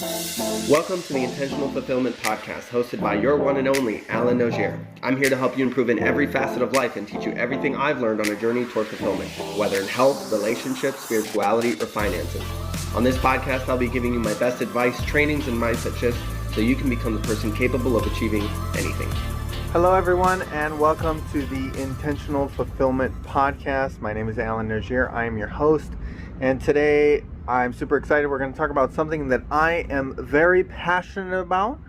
Welcome to the Intentional Fulfillment Podcast, hosted by your one and only Alan Nogier. I'm here to help you improve in every facet of life and teach you everything I've learned on a journey toward fulfillment, whether in health, relationships, spirituality, or finances. On this podcast, I'll be giving you my best advice, trainings, and mindset shifts so you can become the person capable of achieving anything. Hello, everyone, and welcome to the Intentional Fulfillment Podcast. My name is Alan Nogier. I am your host, and today I'm super excited. We're going to talk about something that I am very passionate about.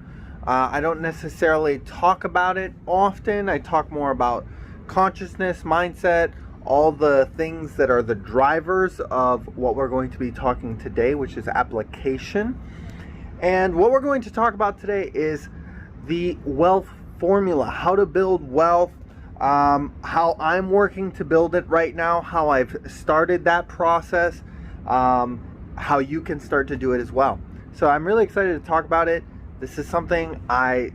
I don't necessarily talk about it often. I talk more about consciousness, mindset, all the things that are the drivers of what we're going to be talking today, which is application. And what we're going to talk about today is the wealth formula, how to build wealth, how I'm working to build it right now, how I've started that process, how you can start to do it as well. So I'm really excited to talk about it. This is something I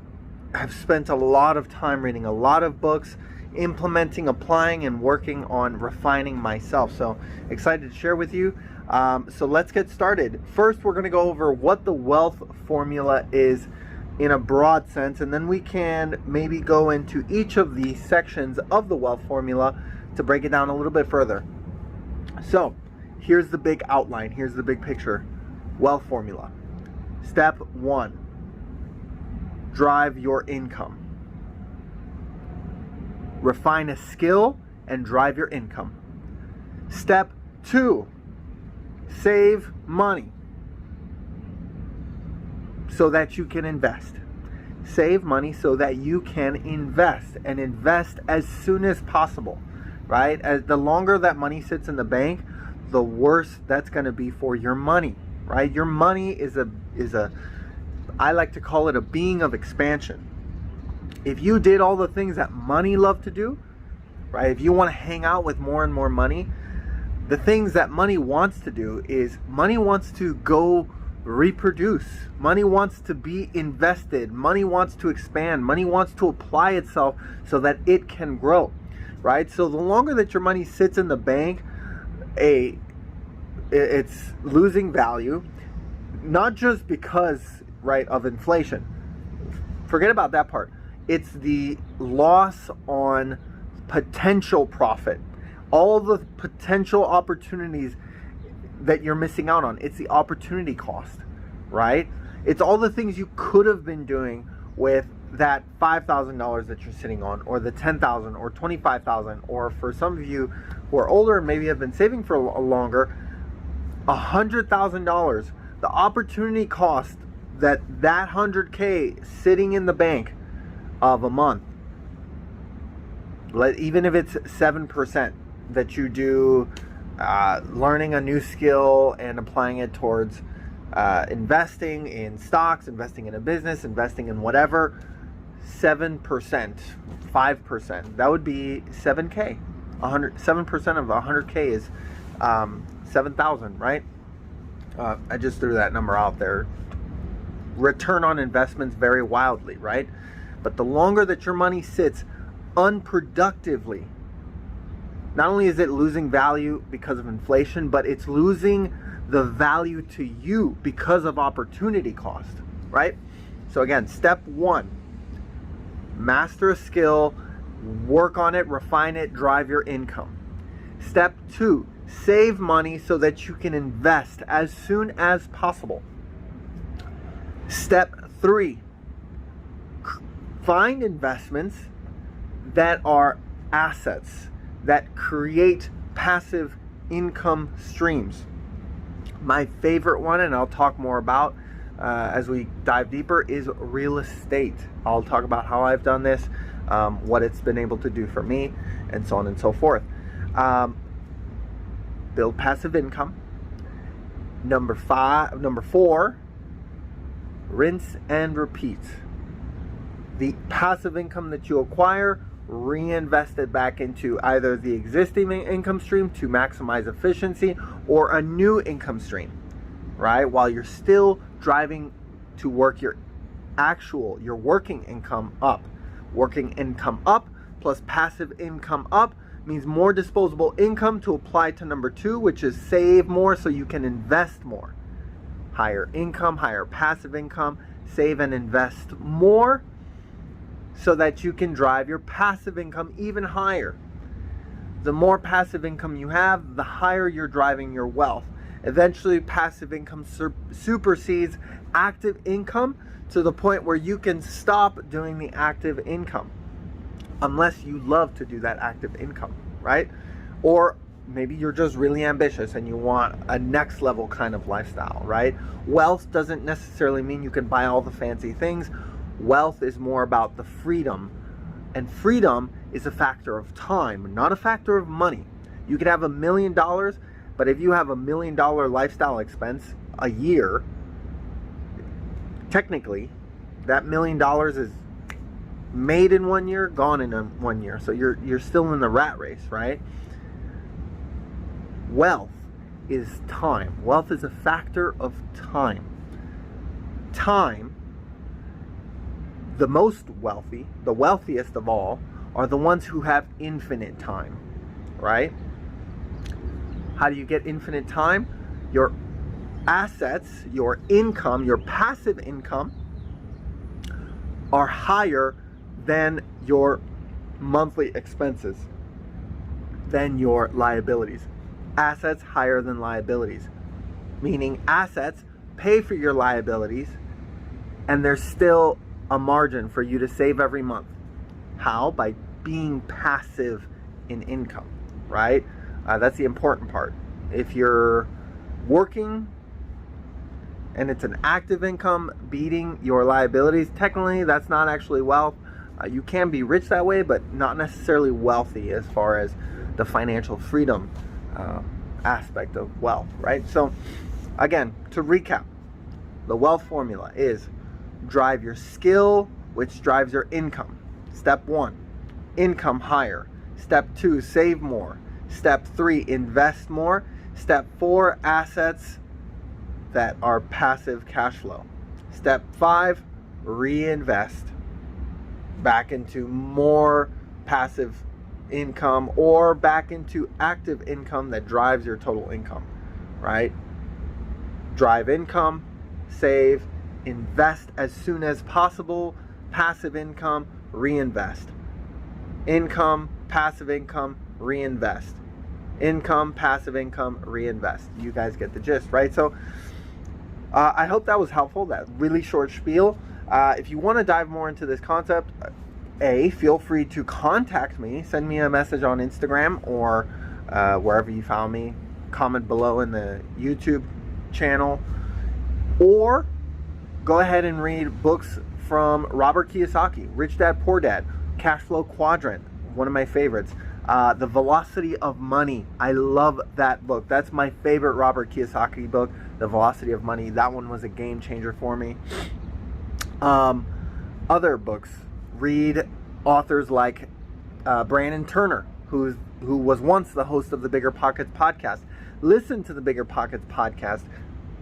have spent a lot of time reading, a lot of books, implementing, applying, and working on refining myself. So excited to share with you. So let's get started. First, we're going to go over what the wealth formula is in a broad sense, and then we can maybe go into each of the sections of the wealth formula to break it down a little bit further. So here's the big outline. Here's the big picture. Wealth formula. Step 1, drive your income. Refine a skill and drive your income. Step 2, save money so that you can invest. Save money so that you can invest, and invest as soon as possible, right? As the longer that money sits in the bank, the worse that's going to be for your money, right? Your money is a I like to call it a being of expansion. If you did all the things that money loves to do, right? If you want to hang out with more and more money, the things that money wants to do is money wants to go reproduce. Money wants to be invested. Money wants to expand. Money wants to apply itself so that it can grow, right? So the longer that your money sits in the bank, it's losing value, not just because, right, of inflation. Forget about that part. It's the loss on potential profit. All the potential opportunities that you're missing out on. It's the opportunity cost, right? It's all the things you could have been doing with that $5,000 that you're sitting on, or the $10,000 or $25,000, or for some of you who are older and maybe have been saving for a longer, $100,000. The opportunity cost that $100K sitting in the bank of a month, even if it's 7% that you do, learning a new skill and applying it towards investing in stocks, investing in a business, investing in whatever, 7%, 5%, that would be 7K. 7% of 100K is 7,000, right? I just threw that number out there. Return on investments vary wildly, right? But the longer that your money sits unproductively, not only is it losing value because of inflation, but it's losing the value to you because of opportunity cost, right? So again, step 1, master a skill, work on it, refine it, drive your income. Step 2, save money so that you can invest as soon as possible. Step 3, find investments that are assets that create passive income streams. My favorite one, and I'll talk more about as we dive deeper, is real estate. I'll talk about how I've done this, what it's been able to do for me, and so on and so forth. Build passive income. Number 4, rinse and repeat. The passive income that you acquire, reinvest it back into either the existing income stream to maximize efficiency, or a new income stream, right? While you're still driving to work your working income up. Working income up plus passive income up means more disposable income to apply to number 2, which is save more so you can invest more. higher income, higher passive income, save and invest more so that you can drive your passive income even higher. The more passive income you have, the higher you're driving your wealth. Eventually, passive income supersedes active income to the point where you can stop doing the active income unless you love to do that active income, right? Or maybe you're just really ambitious and you want a next level kind of lifestyle, right? Wealth doesn't necessarily mean you can buy all the fancy things. Wealth is more about the freedom, and freedom is a factor of time, not a factor of money. You could have $1 million, but if you have $1 million lifestyle expense a year, technically that $1 million is made in 1 year, gone in 1 year. So you're still in the rat race, right? Wealth is time. Wealth is a factor of time. Time, the most wealthy, the wealthiest of all, are the ones who have infinite time, right? How do you get infinite time? Your assets, your income, your passive income are higher than your monthly expenses, than your liabilities. Assets higher than liabilities, meaning assets pay for your liabilities and there's still a margin for you to save every month. How? By being passive in income, right? That's the important part. If you're working and it's an active income beating your liabilities, technically that's not actually wealth. You can be rich that way, but not necessarily wealthy as far as the financial freedom aspect of wealth, right? So again, to recap, the wealth formula is drive your skill, which drives your income. Step 1, income higher. Step 2, save more. Step 3, invest more. Step 4, assets that are passive cash flow. Step 5, reinvest back into more passive income or back into active income that drives your total income, right? Drive income, save, invest as soon as possible, passive income, reinvest. Income, passive income, reinvest. Income, passive income, reinvest. You guys get the gist, right? So I hope that was helpful, that really short spiel. If you want to dive more into this concept, feel free to contact me. Send me a message on Instagram or wherever you found me. Comment below in the YouTube channel. Or go ahead and read books from Robert Kiyosaki. Rich Dad, Poor Dad. Cash Flow Quadrant. One of my favorites. The Velocity of Money. I love that book. That's my favorite Robert Kiyosaki book. The Velocity of Money. That one was a game changer for me. Other books. Read authors like Brandon Turner, who was once the host of the Bigger Pockets podcast. Listen to the Bigger Pockets podcast,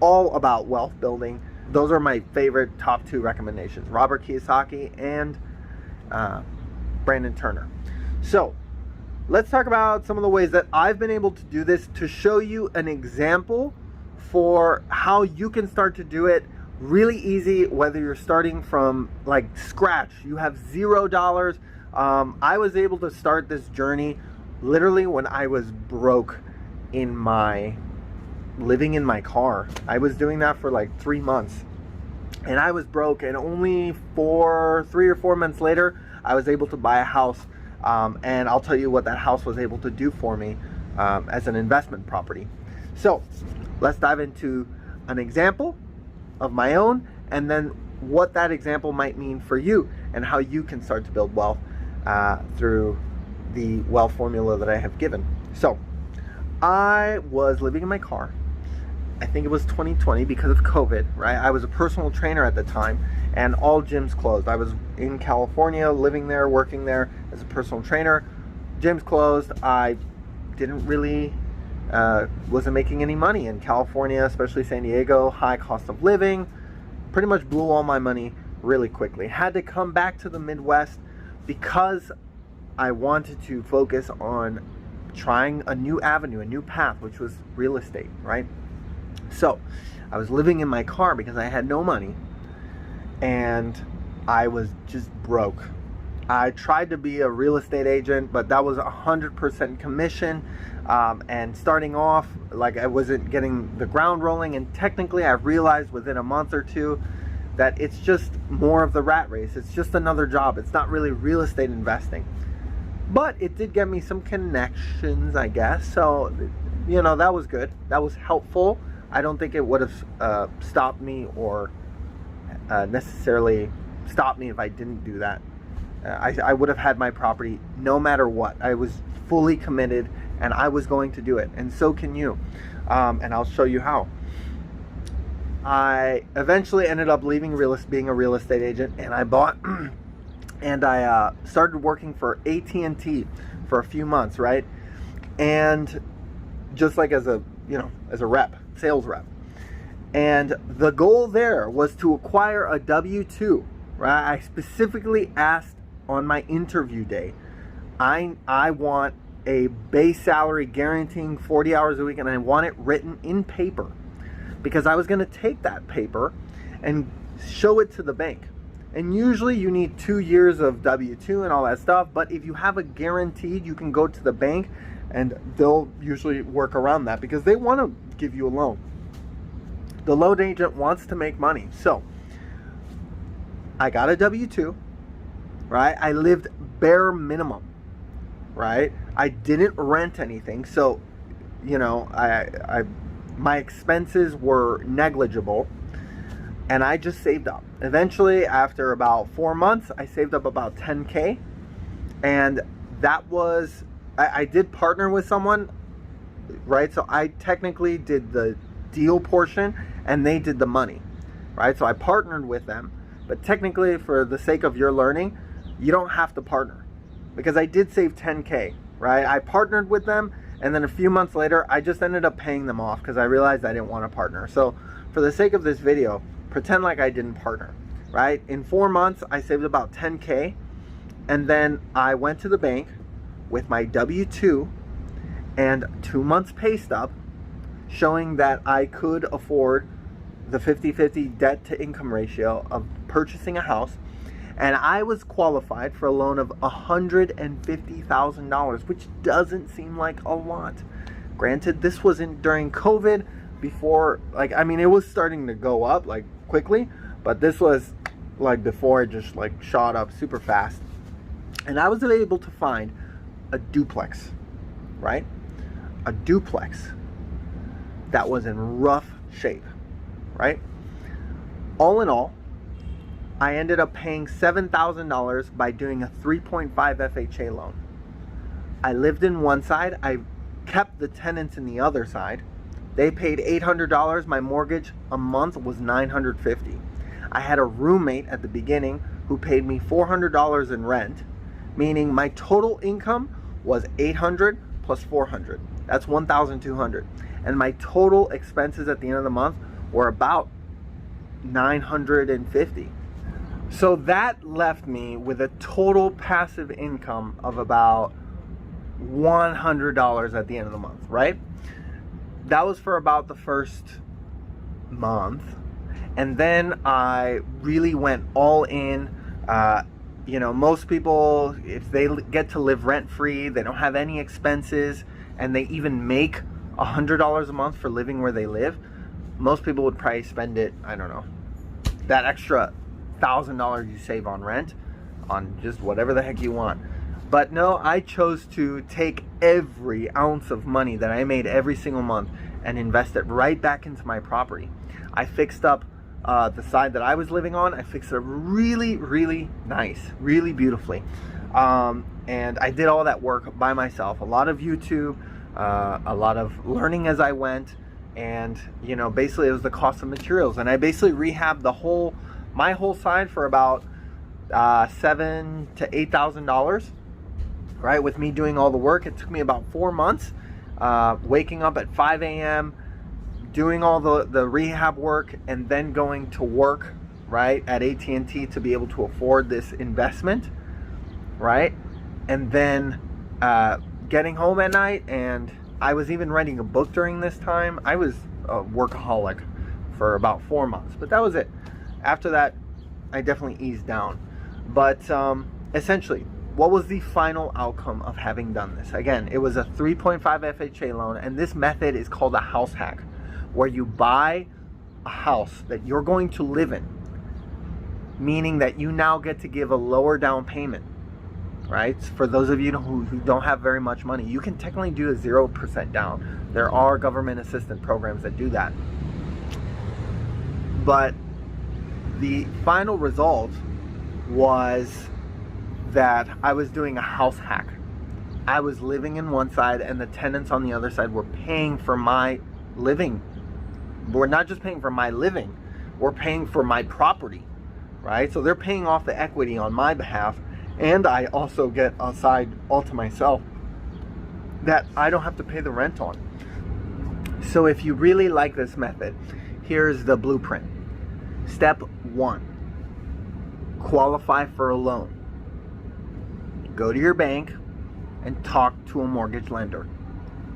all about wealth building. Those are my favorite top 2 recommendations, Robert Kiyosaki and Brandon Turner. So let's talk about some of the ways that I've been able to do this to show you an example for how you can start to do it really easy, whether you're starting from like scratch, you have $0. I was able to start this journey literally when I was broke living in my car. I was doing that for like 3 months and I was broke, and only 3 or 4 months later I was able to buy a house, and I'll tell you what that house was able to do for me as an investment property. So let's dive into an example of my own, and then what that example might mean for you and how you can start to build wealth through the wealth formula that I have given. So I was living in my car. I think it was 2020 because of COVID, right? I was a personal trainer at the time and all gyms closed. I was in California, living there, working there as a personal trainer. Gyms closed. I didn't really wasn't making any money in California, especially San Diego. High cost of living. Pretty much blew all my money really quickly. Had to come back to the Midwest because I wanted to focus on trying a new avenue, a new path, which was real estate, right? So I was living in my car because I had no money, and I was just broke. I tried to be a real estate agent, but that was 100% commission. And starting off, like, I wasn't getting the ground rolling. And technically, I realized within a month or two that it's just more of the rat race. It's just another job. It's not really real estate investing. But it did get me some connections, I guess. So, you know, that was good. That was helpful. I don't think it would have stopped me or necessarily stopped me if I didn't do that. I would have had my property no matter what. I was fully committed and I was going to do it, and so can you. And I'll show you how. I eventually ended up leaving being a real estate agent, and I bought and I started working for AT&T for a few months, right? And just like as a rep, sales rep. And the goal there was to acquire a W-2, right? I specifically asked on my interview day, I want a base salary guaranteeing 40 hours a week, and I want it written in paper, because I was going to take that paper and show it to the bank. And usually you need 2 years of W-2 and all that stuff, but if you have a guaranteed, you can go to the bank and they'll usually work around that because they want to give you a loan. The loan agent wants to make money. So I got a W-2, right? I lived bare minimum, right? I didn't rent anything. So, you know, my expenses were negligible, and I just saved up. Eventually, after about 4 months, I saved up about 10K, and that was, I did partner with someone, right? So I technically did the deal portion and they did the money, right? So I partnered with them, but technically, for the sake of your learning, you don't have to partner, because I did save 10K, right? I partnered with them, and then a few months later, I just ended up paying them off because I realized I didn't want to partner. So for the sake of this video, pretend like I didn't partner, right? In 4 months, I saved about 10K, and then I went to the bank with my W-2 and 2 months pay stub showing that I could afford the 50-50 debt to income ratio of purchasing a house, and I was qualified for a loan of $150,000, which doesn't seem like a lot. Granted, this wasn't during COVID, before, like, I mean, it was starting to go up like quickly, but this was like before it just like shot up super fast. And I was able to find a duplex, right? A duplex that was in rough shape, right? All in all, I ended up paying $7,000 by doing a 3.5 FHA loan. I lived in one side. I kept the tenants in the other side. They paid $800. My mortgage a month was $950. I had a roommate at the beginning who paid me $400 in rent, meaning my total income was $800 plus $400. That's $1,200. And my total expenses at the end of the month were about $950. So that left me with a total passive income of about $100 at the end of the month, right? That was for about the first month. And then I really went all in. You know, most people, if they get to live rent-free, they don't have any expenses, and they even make $100 a month for living where they live, most people would probably spend it, I don't know, that extra $1,000 you save on rent on just whatever the heck you want. But no, I chose to take every ounce of money that I made every single month and invest it right back into my property. I fixed up the side that I was living on. I fixed it really, really nice, really beautifully. And I did all that work by myself. A lot of YouTube, a lot of learning as I went. And, you know, basically it was the cost of materials. And I basically rehabbed my whole side for about $7,000 to $8,000, right? With me doing all the work. It took me about 4 months, waking up at 5 a.m., doing all the rehab work, and then going to work, right, at AT&T to be able to afford this investment, right? And then getting home at night, and I was even writing a book during this time. I was a workaholic for about 4 months, but that was it. After that, I definitely eased down. But essentially, what was the final outcome of having done this? Again, it was a 3.5 FHA loan, and this method is called a house hack, where you buy a house that you're going to live in, meaning that you now get to give a lower down payment, right? For those of you who don't have very much money, you can technically do a 0% down. There are government assistance programs that do that. But the final result was that I was doing a house hack. I was living in one side and the tenants on the other side were paying for my living. We're not just paying for my living, we're paying for my property, right? So they're paying off the equity on my behalf, and I also get a side all to myself that I don't have to pay the rent on. So if you really like this method, here's the blueprint. Step 1, qualify for a loan. Go to your bank and talk to a mortgage lender.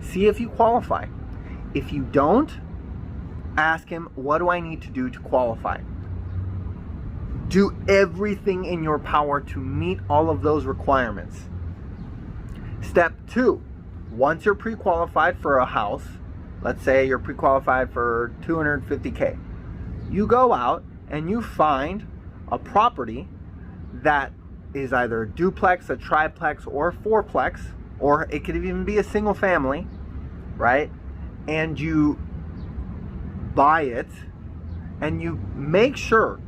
See if you qualify. If you don't, ask him, what do I need to do to qualify? Do everything in your power to meet all of those requirements. Step 2, once you're pre-qualified for a house, let's say you're pre-qualified for $250K, you go out and you find a property that is either a duplex, a triplex, or a fourplex, or it could even be a single family, right? And you buy it, and you make sure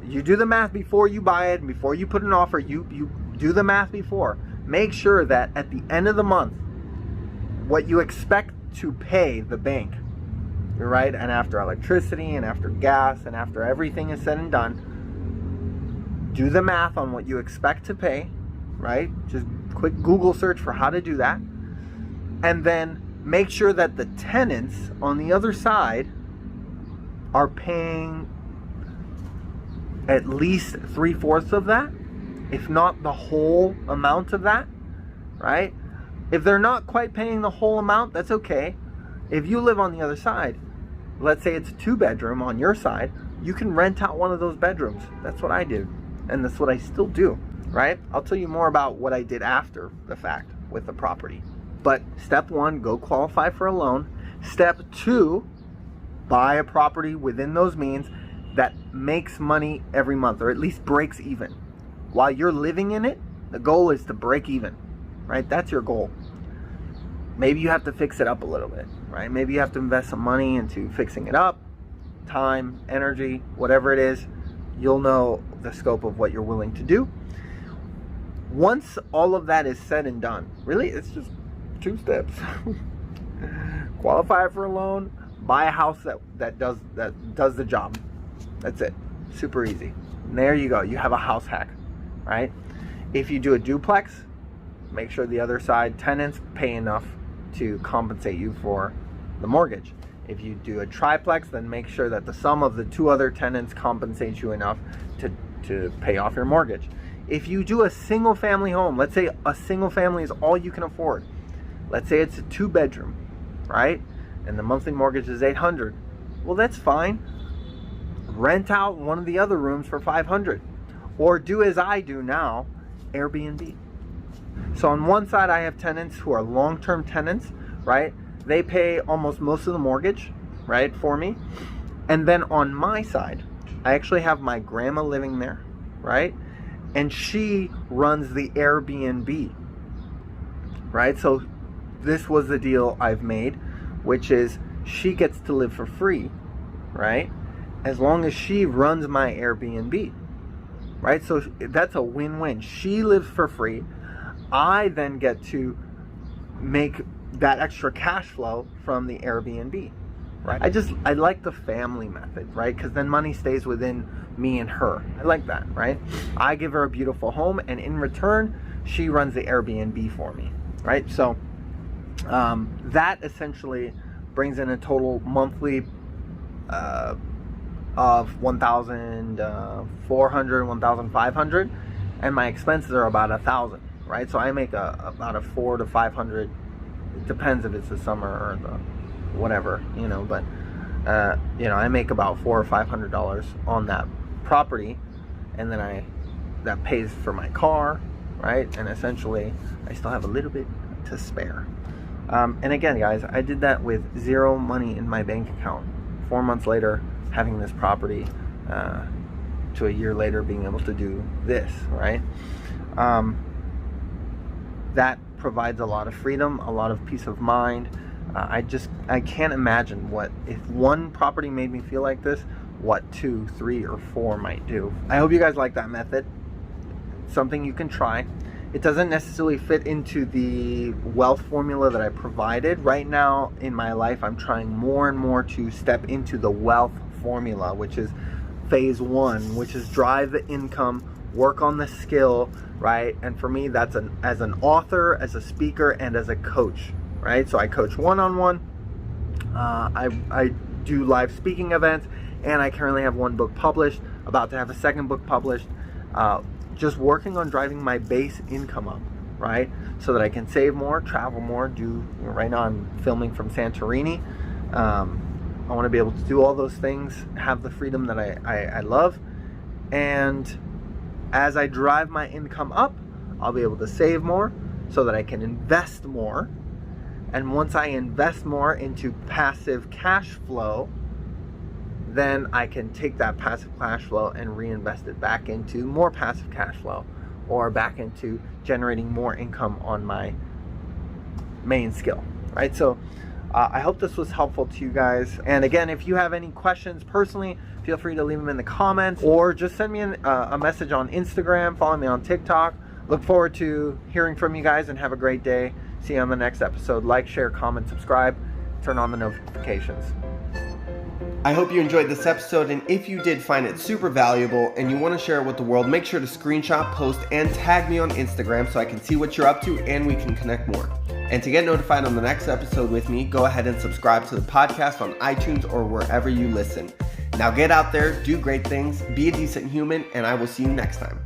you do the math before you buy it, and before you put an offer, you do the math before. Make sure that at the end of the month, what you expect to pay the bank, right? And after electricity and after gas and after everything is said and done, do the math on what you expect to pay, right? Just quick Google search for how to do that. And then make sure that the tenants on the other side are paying at least 3/4 of that, if not the whole amount of that, right? If they're not quite paying the whole amount, that's okay. If you live on the other side, let's say it's a 2-bedroom on your side, you can rent out one of those bedrooms. That's what I did, and that's what I still do, right? I'll tell you more about what I did after the fact with the property. But step 1, go qualify for a loan. Step 2, buy a property within those means that makes money every month, or at least breaks even. While you're living in it, the goal is to break even, right? That's your goal. Maybe you have to fix it up a little bit, right? Maybe you have to invest some money into fixing it up, time, energy, whatever it is. You'll know the scope of what you're willing to do. Once all of that is said and done, really, it's just 2 steps. Qualify for a loan, buy a house that does the job. That's it. Super easy. And there you go. You have a house hack, right? If you do a duplex, make sure the other side tenants pay enough to compensate you for the mortgage. If you do a triplex, then make sure that the sum of the 2 other tenants compensates you enough to pay off your mortgage. If you do a single family home, let's say a single family is all you can afford. Let's say it's a 2-bedroom, right? And the monthly mortgage is $800. Well, that's fine. Rent out one of the other rooms for $500. Or do as I do now, Airbnb. So on one side, I have tenants who are long-term tenants, right? They pay almost most of the mortgage, right, for me. And then on my side, I actually have my grandma living there, right? And she runs the Airbnb, right? So this was the deal I've made, which is she gets to live for free, right? As long as she runs my Airbnb, right? So that's a win-win. She lives for free. I then get to make that extra cash flow from the Airbnb, right? I like the family method, right? Because then money stays within me and her. I like that, right? I give her a beautiful home, and in return, she runs the Airbnb for me, right? So that essentially brings in a total monthly of $1,400, $1,500, and my expenses are about $1,000, right? So I make about a $400 to $500. It depends if it's the summer or the whatever, you know, but I make about $400 or $500 on that property, and then that pays for my car, right? And essentially, I still have a little bit to spare. And again, guys, I did that with zero money in my bank account. 4 months later, having this property, to a year later being able to do this, right? That provides a lot of freedom, a lot of peace of mind. I can't imagine what, if one property made me feel like this, what 2, 3, or 4 might do. I hope you guys like that method. Something you can try. It doesn't necessarily fit into the wealth formula that I provided. Right now in my life, I'm trying more and more to step into the wealth formula, which is phase 1, which is drive the income, work on the skill, right? And for me, that's as an author, as a speaker, and as a coach, right? So I coach one-on-one. I do live speaking events, and I currently have 1 book published, about to have a 2nd book published. Just working on driving my base income up, right? So that I can save more, travel more, right now I'm filming from Santorini. I want to be able to do all those things, have the freedom that I love. And as I drive my income up, I'll be able to save more so that I can invest more. And once I invest more into passive cash flow, then I can take that passive cash flow and reinvest it back into more passive cash flow, or back into generating more income on my main skill, right? So I hope this was helpful to you guys. And again, if you have any questions personally, feel free to leave them in the comments, or just send me a message on Instagram, follow me on TikTok. Look forward to hearing from you guys, and have a great day. See you on the next episode. Like, share, comment, subscribe, turn on the notifications. I hope you enjoyed this episode, and if you did find it super valuable and you want to share it with the world, make sure to screenshot, post, and tag me on Instagram so I can see what you're up to and we can connect more. And to get notified on the next episode with me, go ahead and subscribe to the podcast on iTunes or wherever you listen. Now get out there, do great things, be a decent human, and I will see you next time.